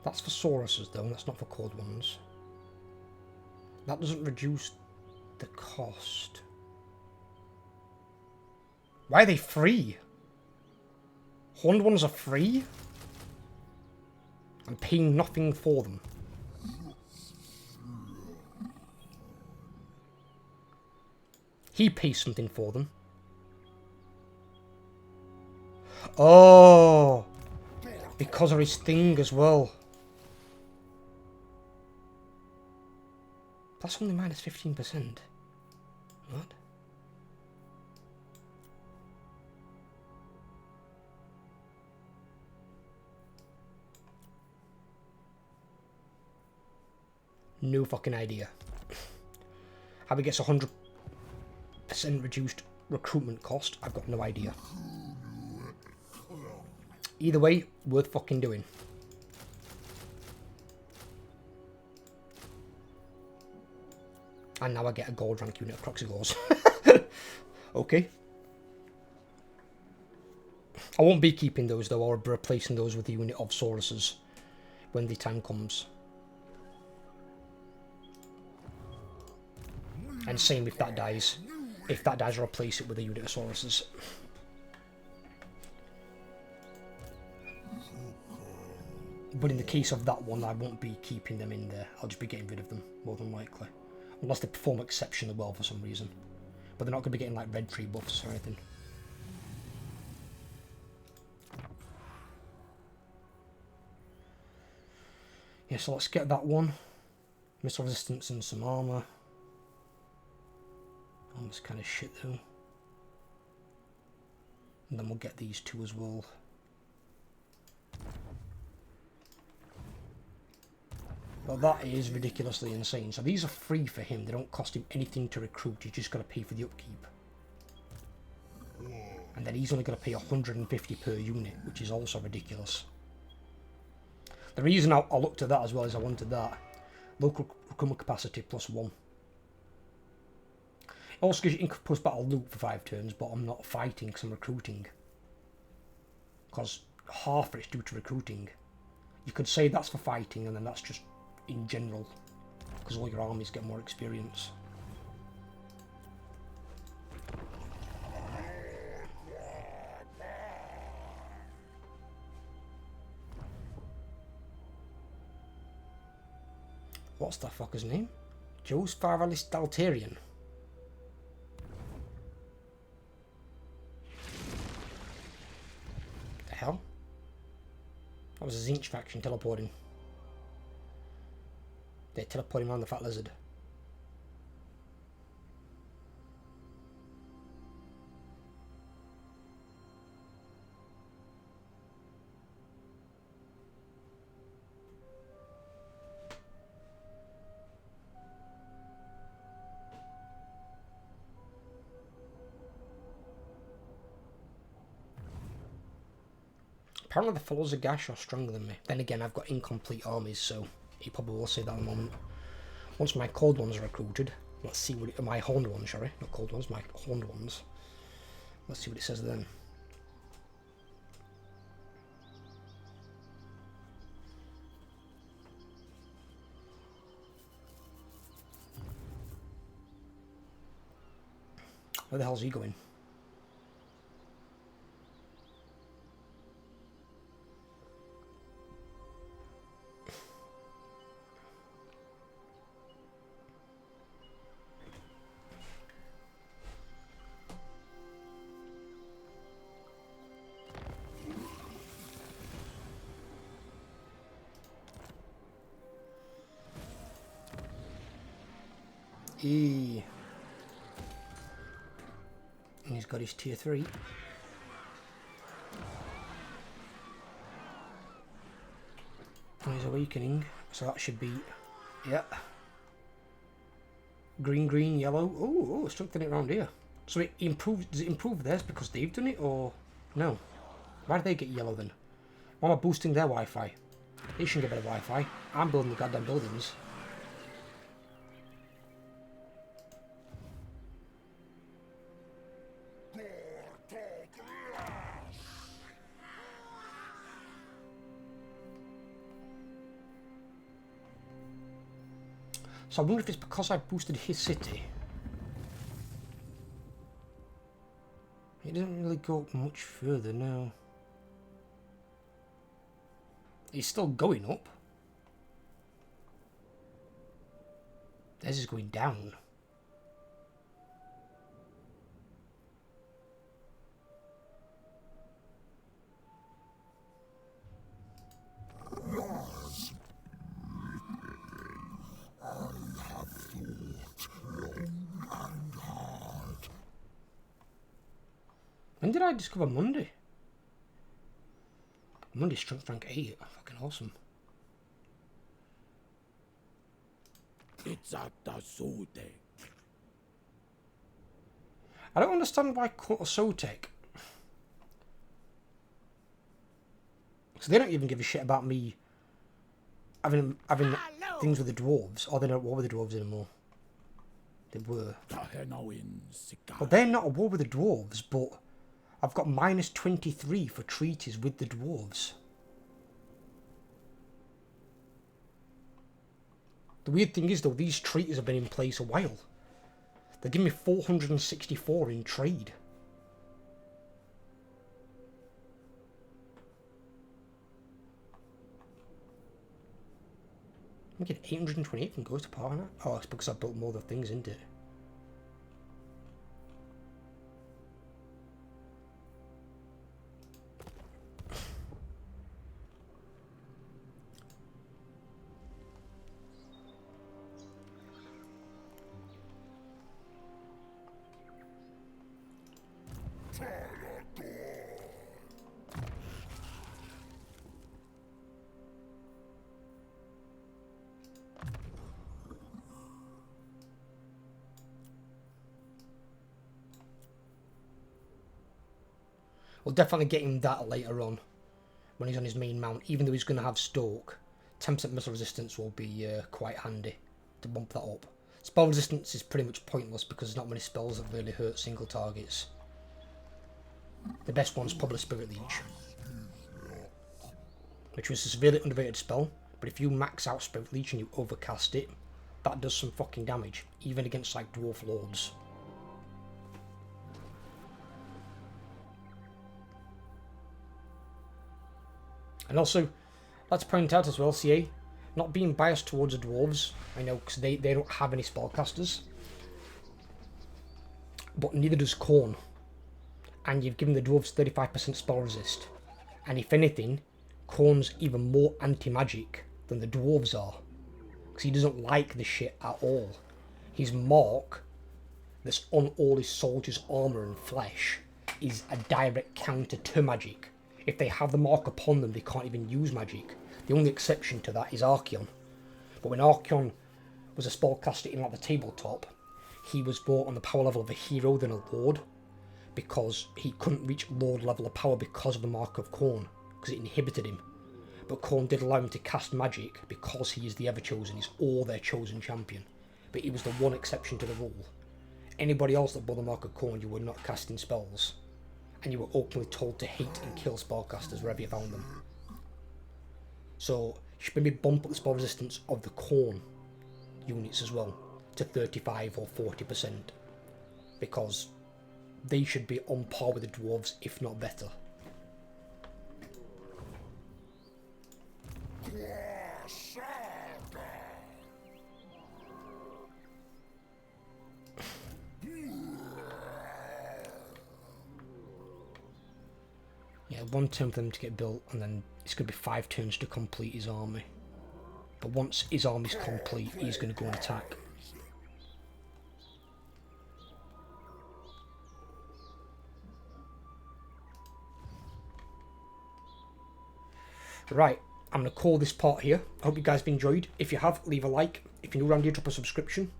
That's for Sauruses though, that's not for cold ones. That doesn't reduce the cost. Why are they free? Horned ones are free? I'm paying nothing for them. He pays something for them. Oh! Because of his thing as well. That's only minus 15%. What? No fucking idea. How he gets 100% reduced recruitment cost, I've got no idea. Either way, worth fucking doing. And now I get a gold rank unit of Croxigores. Okay. I won't be keeping those though, or replacing those with a unit of Sauruses when the time comes. And same if that dies. If that dies, I'll replace it with a unit of Sauruses. But in the case of that one, I won't be keeping them in there. I'll just be getting rid of them, more than likely. Unless they perform exceptionally well for some reason. But they're not going to be getting like red tree buffs or anything. Yeah, so let's get that one. Missile resistance and some armour. Armour's kind of shit though. And then we'll get these two as well. But that is ridiculously insane. So these are free for him. They don't cost him anything to recruit. You just got to pay for the upkeep. And then he's only going to pay 150 per unit, which is also ridiculous. The reason I looked at that as well is I wanted that local recruitment capacity +1. It also gives you post battle loot for 5 turns, but I'm not fighting because I'm recruiting. Because half of it's due to recruiting. You could say that's for fighting, and then that's just in general, because all your armies get more experience. What's that fucker's name? Jos Faralis Daltarian. The hell? That was a Zinch faction teleporting. They're teleporting around the Fat Lizard. Apparently the followers of Gash are stronger than me. Then again, I've got incomplete armies, so he probably will say that in a moment. Once my cold ones are recruited, let's see what it, my horned ones, sorry, not cold ones, my horned ones. Let's see what it says then. Where the hell's he going? And he's got his tier 3. And he's awakening, so that should be, yeah. Green, green, yellow. Oh, strengthen it around here. So it improves, does it improve theirs because they've done it, or no? Why do they get yellow then? Why am I boosting their Wi-Fi? They shouldn't get better Wi-Fi. I'm building the goddamn buildings. So I wonder if it's because I boosted his city. It doesn't really go up much further now. It's still going up. Theirs is going down. When did I discover Monday? Monday strength rank 8. Fucking awesome. It's at the Sute. I don't understand why Sotek. So they don't even give a shit about me having things with the dwarves, or they don't war with the dwarves anymore. They were. Well, Well, they're not at war with the dwarves, but I've got minus 23 for treaties with the dwarves. The weird thing is, though, these treaties have been in place a while. They give me 464 in trade. I'm getting 828 from Ghost of Partner. Oh, it's because I built more of the things into it. We'll definitely get him that later on, when he's on his main mount. Even though he's going to have Stoke, 10% missile resistance will be quite handy to bump that up. Spell resistance is pretty much pointless because there's not many spells that really hurt single targets. The best one's probably Spirit Leech, which was a severely underrated spell, but if you max out Spirit Leech and you overcast it, that does some fucking damage, even against like Dwarf Lords. And also, let's point out as well, CA, not being biased towards the dwarves, I know, because they don't have any spellcasters. But neither does Khorne. And you've given the dwarves 35% spell resist. And if anything, Khorne's even more anti-magic than the dwarves are. Because he doesn't like the shit at all. His mark, that's on all his soldiers' armour and flesh, is a direct counter to magic. If they have the mark upon them, they can't even use magic. The only exception to that is Archaon. But when Archaon was a spellcaster in like the tabletop, he was more on the power level of a hero than a lord, because he couldn't reach lord level of power because of the mark of Khorne, because it inhibited him. But Khorne did allow him to cast magic because he is the Everchosen, he's all their chosen champion. But he was the one exception to the rule. Anybody else that bore the mark of Khorne, you were not casting spells. And you were openly told to hate and kill spellcasters wherever you found them. So, you should maybe bump up the spell resistance of the Khorne units as well to 35 or 40%. Because they should be on par with the dwarves, if not better. Yeah, 1 turn for them to get built, and then it's going to be 5 turns to complete his army. But once his army's complete, he's going to go and attack. Right, I'm going to call this part here. I hope you guys have enjoyed. If you have, leave a like. If you're new around here, drop a subscription.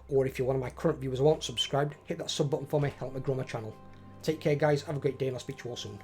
Or if you're one of my current viewers who aren't subscribed, hit that sub button for me, help me grow my channel. Take care guys, have a great day, and I'll speak to you all soon.